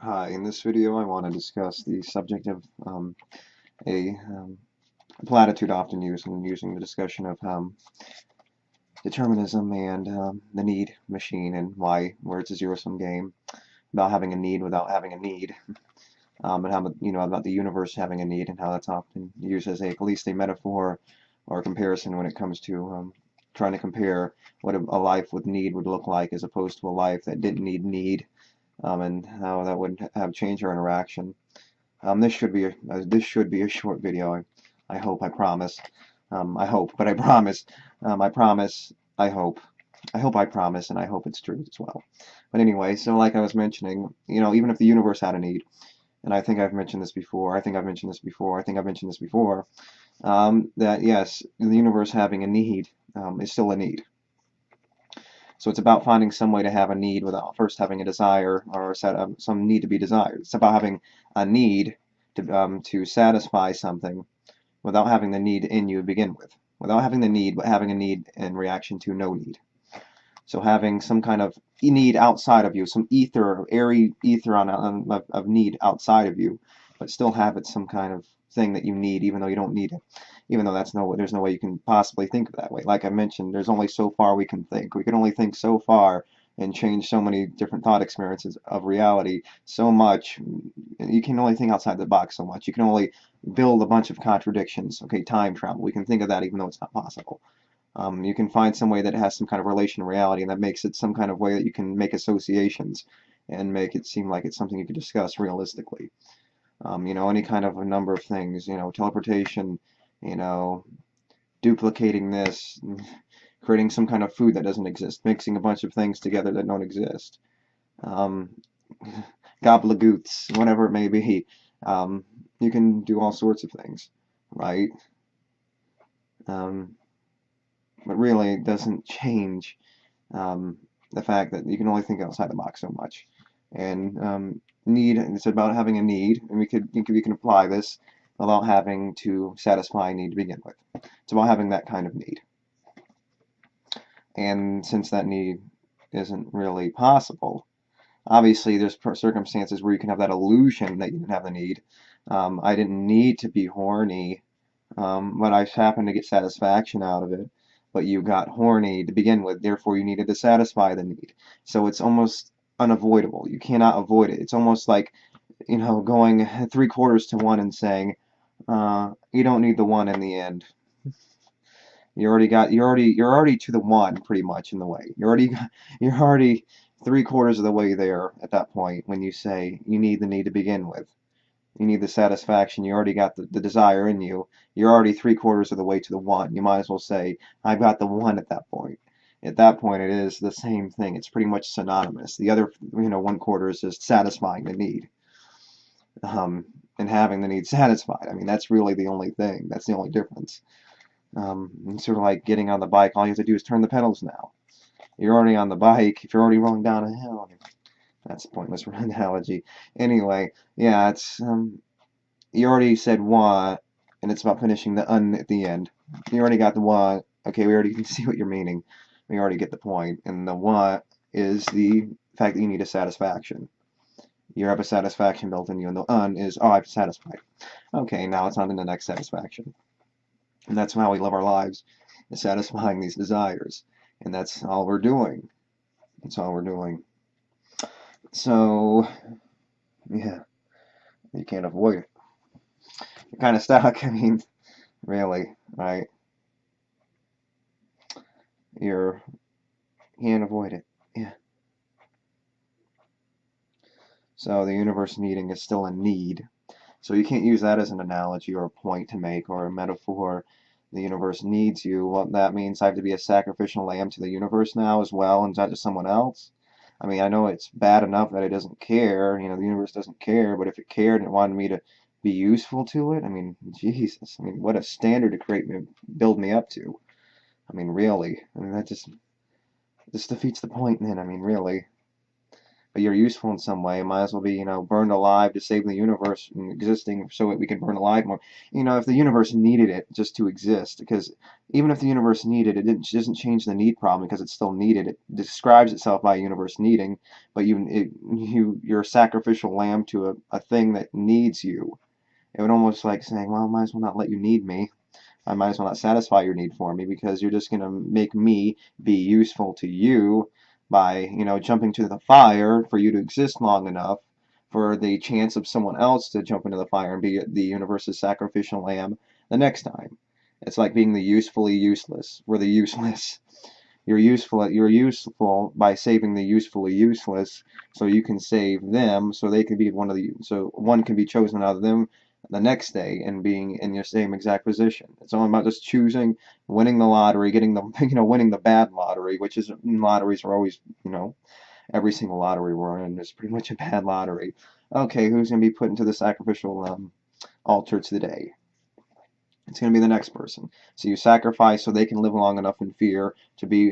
Hi, in this video I want to discuss the subject of a platitude often used in using the discussion of determinism and the need machine and where it's a zero-sum game about having a need without having a need, and how about the universe having a need and how that's often used as at least a metaphor or a comparison when it comes to trying to compare what a life with need would look like as opposed to a life that didn't need, and how that would have changed our interaction. This should be a short video. I hope. I promise. I hope, but I promise. I promise. I hope. I hope. I promise, and I hope it's true as well. But anyway, so like I was mentioning, even if the universe had a need, and I think I've mentioned this before. I think I've mentioned this before. I think I've mentioned this before. That yes, the universe having a need is still a need. So it's about finding some way to have a need without first having a desire or some need to be desired. It's about having a need to satisfy something without having the need in you to begin with. Without having the need, but having a need in reaction to no need. So having some kind of need outside of you, some airy ether of need outside of you, but still have it some kind of thing that you need, even though you don't need it. Even though there's no way you can possibly think of that way. Like I mentioned, there's only so far we can think. We can only think so far and change so many different thought experiences of reality so much. You can only think outside the box so much. You can only build a bunch of contradictions. Okay, time travel. We can think of that even though it's not possible. You can find some way that has some kind of relation to reality, and that makes it some kind of way that you can make associations and make it seem like it's something you could discuss realistically. Any kind of a number of things, teleportation, you know, duplicating this, creating some kind of food that doesn't exist, mixing a bunch of things together that don't exist, um, gobblegoots, whatever it may be. You can do all sorts of things, right? Um, but really, it doesn't change um, the fact that you can only think outside the box so much. And it's about having a need, and we can apply this without having to satisfy a need to begin with. It's about having that kind of need. And since that need isn't really possible, obviously there's circumstances where you can have that illusion that you didn't have the need. I didn't need to be horny, but I happened to get satisfaction out of it. But you got horny to begin with, therefore you needed to satisfy the need. So it's almost unavoidable. You cannot avoid it. It's almost like, going 3/4 to one and saying, you don't need the one in the end. You're already to the one pretty much in the way. You're already 3/4 of the way there at that point when you say you need the need to begin with. You need the satisfaction. You already got the desire in you. You're already 3/4 of the way to the one. You might as well say, I've got the one at that point. At that point, it is the same thing. It's pretty much synonymous. The other, 1/4 is just satisfying the need, um, and having the need satisfied. I mean, that's really the only thing. That's the only difference. It's sort of like getting on the bike. All you have to do is turn the pedals now. You're already on the bike. If you're already rolling down a hill, that's a pointless analogy. Anyway, yeah, it's you already said what, and it's about finishing the un at the end. You already got the what. Okay, we already can see what you're meaning. We already get the point. And the what is the fact that you need a satisfaction. You have a satisfaction built in you, and the un is, oh, I've satisfied. Okay, now it's on to the next satisfaction. And that's how we live our lives, is satisfying these desires. And that's all we're doing. That's all we're doing. So, yeah, you can't avoid it. You're kind of stuck. I mean, really, right? You can't avoid it. Yeah. So the universe needing is still a need. So you can't use that as an analogy or a point to make or a metaphor. The universe needs you. Well, that means I have to be a sacrificial lamb to the universe now as well, and not just someone else. I mean, I know it's bad enough that it doesn't care. The universe doesn't care. But if it cared and it wanted me to be useful to it, I mean, Jesus. I mean, what a standard to build me up to. I mean, really. I mean, that just defeats the point then. I mean, really. you're useful in some way. Might as well be, burned alive to save the universe from existing so that we can burn alive more. If the universe needed it just to exist, because even if the universe needed it, it doesn't change the need problem because it's still needed. It describes itself by a universe needing, but you're a sacrificial lamb to a thing that needs you. It would almost like saying, well, I might as well not let you need me. I might as well not satisfy your need for me because you're just going to make me be useful to you by, jumping to the fire for you to exist long enough for the chance of someone else to jump into the fire and be the universe's sacrificial lamb the next time. It's like being the usefully useless. We're the useless. You're useful by saving the usefully useless, so you can save them, so they can be so one can be chosen out of them the next day and being in your same exact position. It's all about just choosing, winning the lottery, getting the winning the bad lottery, which is lotteries are always every single lottery we're in is pretty much a bad lottery. Okay, who's gonna be put into the sacrificial altar today? It's going to be the next person. So you sacrifice so they can live long enough in fear to be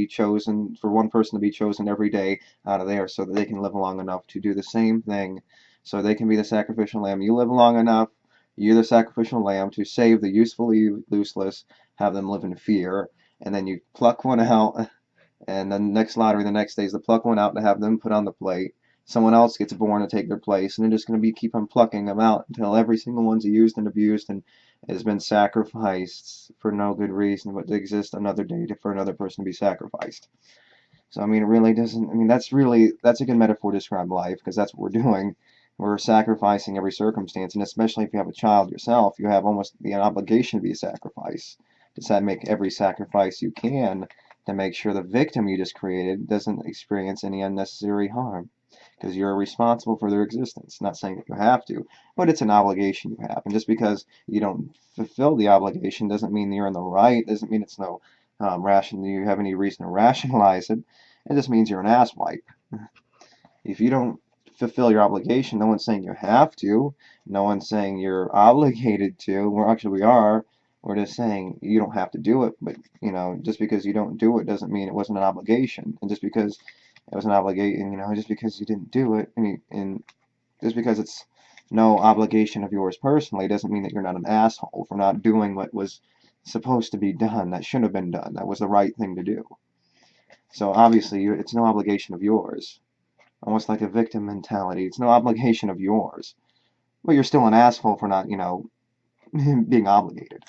chosen, for one person to be chosen every day out of there so that they can live long enough to do the same thing so they can be the sacrificial lamb. You live long enough, you're the sacrificial lamb to save the usefully useless, have them live in fear, and then you pluck one out, and then next lottery the next day is to pluck one out to have them put on the plate. Someone else gets born to take their place, and they're just going to keep on plucking them out until every single one's used and abused and has been sacrificed for no good reason but to exist another day for another person to be sacrificed. So it really doesn't. That's a good metaphor to describe life because that's what we're doing. We're sacrificing every circumstance, and especially if you have a child yourself, you have almost an obligation to be a sacrifice. To make every sacrifice you can to make sure the victim you just created doesn't experience any unnecessary harm because you're responsible for their existence. Not saying that you have to, but it's an obligation you have. And just because you don't fulfill the obligation doesn't mean you're in the right, doesn't mean it's no you have any reason to rationalize it. It just means you're an asswipe. If you don't fulfill your obligation, no one's saying you have to. No one's saying you're obligated to. We are. We're just saying you don't have to do it, but just because you don't do it doesn't mean it wasn't an obligation. And just because it was an obligation, just because you didn't do it, and just because it's no obligation of yours personally doesn't mean that you're not an asshole for not doing what was supposed to be done, that should have been done, that was the right thing to do. So obviously, it's no obligation of yours. Almost like a victim mentality. It's no obligation of yours. But you're still an asshole for not, being obligated.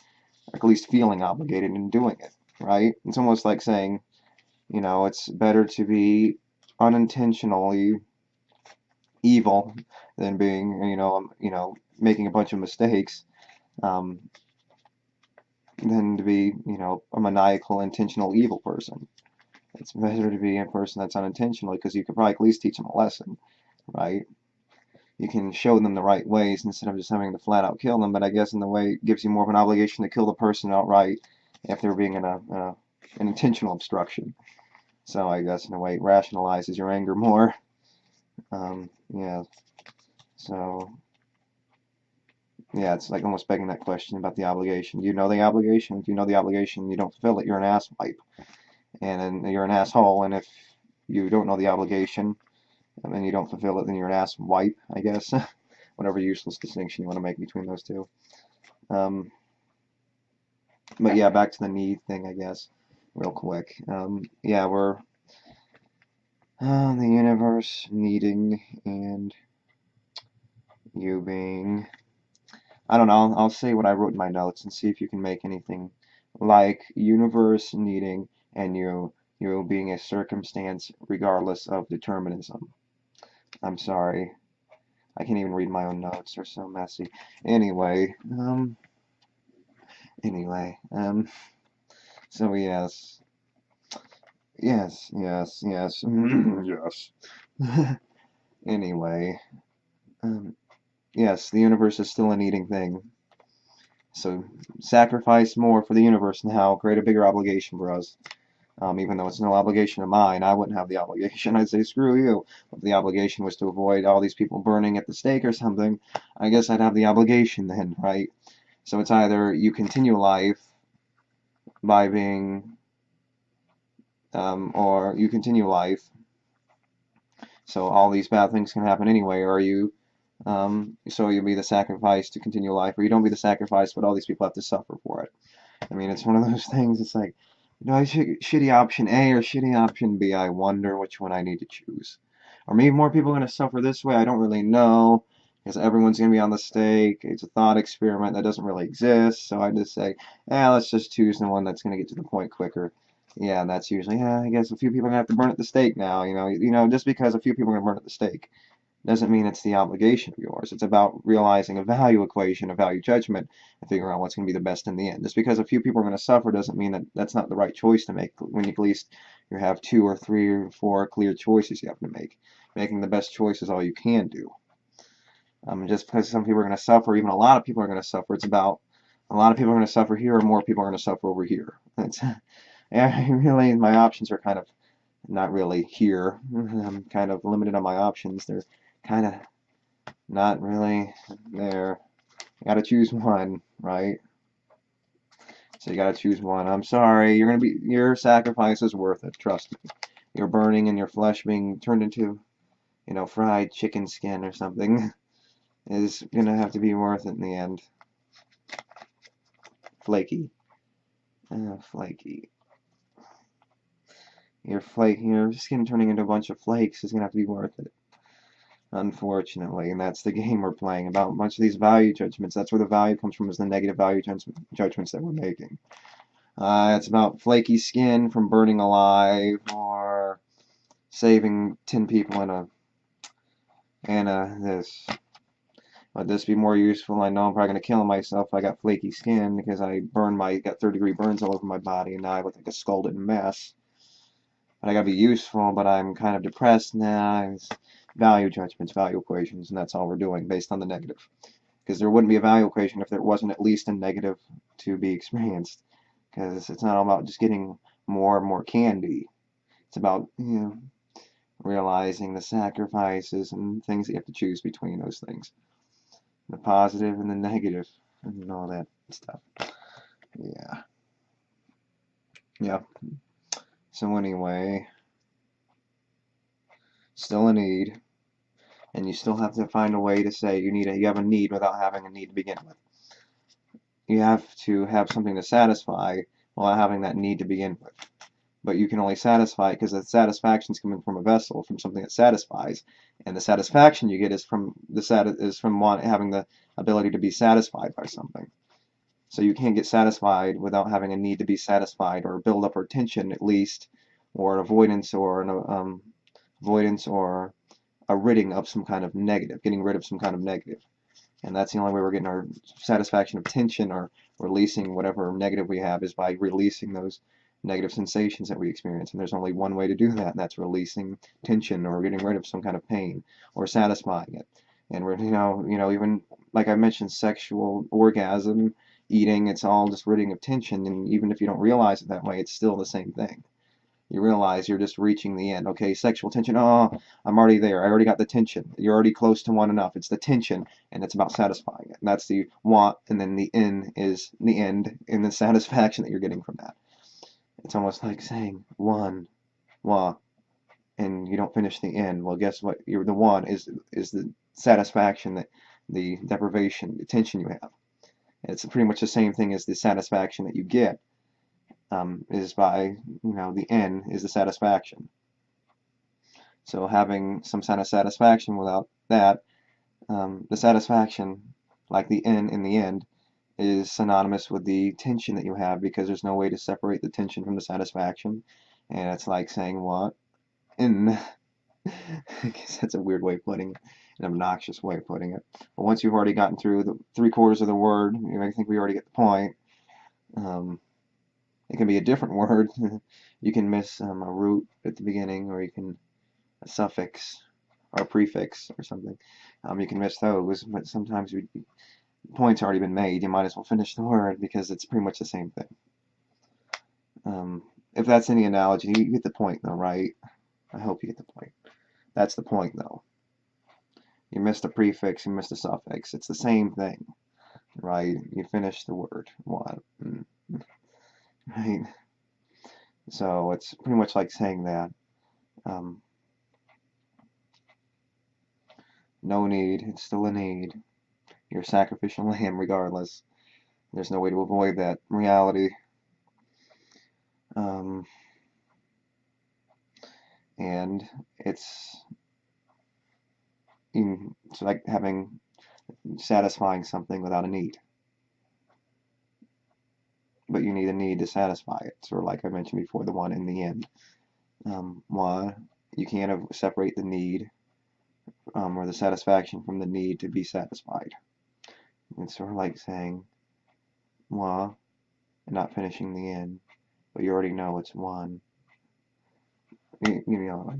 Or at least feeling obligated in doing it, right? It's almost like saying, it's better to be unintentionally evil than being, making a bunch of mistakes, um, than to be, a maniacal, intentional evil person. It's better to be a person that's unintentional because you could probably at least teach them a lesson, right? You can show them the right ways instead of just having to flat out kill them, but I guess in the way it gives you more of an obligation to kill the person outright if they're being an intentional obstruction. So I guess in a way it rationalizes your anger more. Yeah. So yeah, it's like almost begging that question about the obligation. Do you know the obligation? If you know the obligation, you don't fulfill it, you're an asswipe. And then you're an asshole, and if you don't know the obligation and then you don't fulfill it, then you're an asswipe, I guess. Whatever useless distinction you want to make between those two. But yeah, back to the need thing, I guess, real quick. Yeah, we're the universe needing and you being. I don't know. I'll say what I wrote in my notes and see if you can make anything like universe needing and you being a circumstance regardless of determinism. I'm sorry. I can't even read my own notes. They're so messy. Anyway, so yes. Yes, yes, yes. Yes. Anyway, yes, the universe is still a needing thing. So sacrifice more for the universe now, create a bigger obligation for us. Even though it's no obligation of mine, I wouldn't have the obligation. I'd say, screw you. If the obligation was to avoid all these people burning at the stake or something, I guess I'd have the obligation then, right? So it's either you continue life by being, or you continue life So all these bad things can happen anyway. Or you, so you'll be the sacrifice to continue life, or you don't be the sacrifice, but all these people have to suffer for it. I mean, it's one of those things. It's like, shitty option A or shitty option B. I wonder which one I need to choose. Or maybe more people are going to suffer this way. I don't really know, because everyone's going to be on the stake. It's a thought experiment that doesn't really exist. So I just say, yeah, let's just choose the one that's going to get to the point quicker. Yeah, and that's usually, yeah, I guess a few people are going to have to burn at the stake now. Just because a few people are going to burn at the stake doesn't mean it's the obligation of yours. It's about realizing a value equation, a value judgment, and figuring out what's going to be the best in the end. Just because a few people are going to suffer doesn't mean that that's not the right choice to make. When you at least you have 2 or 3 or 4 clear choices you have to make. Making the best choice is all you can do. Just because some people are going to suffer, even a lot of people are going to suffer, it's about a lot of people are going to suffer here, or more people are going to suffer over here. It's really, my options are kind of not really here. I'm kind of limited on my options. They're kind of not really there. You gotta choose one, right? So you gotta choose one. I'm sorry, your sacrifice is worth it, trust me. Your burning and your flesh being turned into, fried chicken skin or something is gonna have to be worth it in the end. Flaky. Flaky. Your skin turning into a bunch of flakes is gonna have to be worth it. Unfortunately, and that's the game we're playing about. Much of these value judgments, that's where the value comes from, is the negative value judgments that we're making. It's about flaky skin from burning alive, or saving 10 people in this. Would this be more useful? I know I'm probably going to kill myself if I got flaky skin, because got 3rd-degree burns all over my body, and now I look like a scalded mess. But I gotta be useful, but I'm kind of depressed now. It's value judgments, value equations, and that's all we're doing based on the negative. Because there wouldn't be a value equation if there wasn't at least a negative to be experienced. Because it's not all about just getting more and more candy. It's about, realizing the sacrifices and things that you have to choose between those things. The positive and the negative and all that stuff. Yeah. Yeah. So anyway, still a need. And you still have to find a way to say you have a need without having a need to begin with. You have to have something to satisfy without having that need to begin with. But you can only satisfy it because the satisfaction is coming from a vessel, from something that satisfies, and the satisfaction you get is from having the ability to be satisfied by something. So you can't get satisfied without having a need to be satisfied, or build up or tension at least, or avoidance, or a ridding of some kind of negative, getting rid of some kind of negative. And that's the only way we're getting our satisfaction of tension, or releasing whatever negative we have, is by releasing those negative sensations that we experience. And there's only one way to do that, and that's releasing tension, or getting rid of some kind of pain, or satisfying it. And we're, even like I mentioned, sexual orgasm, eating, it's all just ridding of tension. And even if you don't realize it that way, it's still the same thing. You realize you're just reaching the end. Okay, sexual tension. Oh, I'm already there. I already got the tension. You're already close to one enough. It's the tension, and it's about satisfying it. And that's the want, and then the in is the end, and the satisfaction that you're getting from that. It's almost like saying one, wa, and you don't finish the end. Well, guess what? The one is the satisfaction, that the deprivation, the tension you have. It's pretty much the same thing as the satisfaction that you get. Is by, the N is the satisfaction. So having some kind of satisfaction without that, the satisfaction, like the N in the end, is synonymous with the tension that you have, because there's no way to separate the tension from the satisfaction. And it's like saying what? In. I guess that's a weird way of putting it, an obnoxious way of putting it. But once you've already gotten through the 3/4 of the word, I think we already get the point. It can be a different word. You can miss a root at the beginning, or you can a suffix or a prefix or something. You can miss those, but sometimes the point's already been made. You might as well finish the word, because it's pretty much the same thing. If that's any analogy, you get the point though, right? I hope you get the point. That's the point though. You missed the prefix, you missed the suffix. It's the same thing, right? You finish the word. What? Right? So it's pretty much like saying that. No need. It's still a need. You're a sacrificial lamb regardless. There's no way to avoid that reality. Um, and it's like satisfying something without a need. But you need a need to satisfy it. So like I mentioned before, the one in the end. One, you can't separate the need or the satisfaction from the need to be satisfied. It's sort of like saying, well, and not finishing the end, but you already know it's one. You know,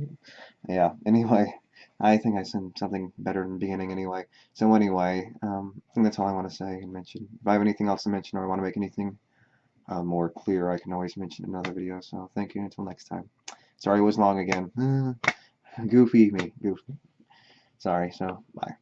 yeah. Anyway, I think I said something better in the beginning anyway. So anyway, I think that's all I want to say and mention. If I have anything else to mention or I want to make anything more clear, I can always mention in another video. So thank you. Until next time. Sorry it was long again. Goofy me. Goofy. Sorry. So bye.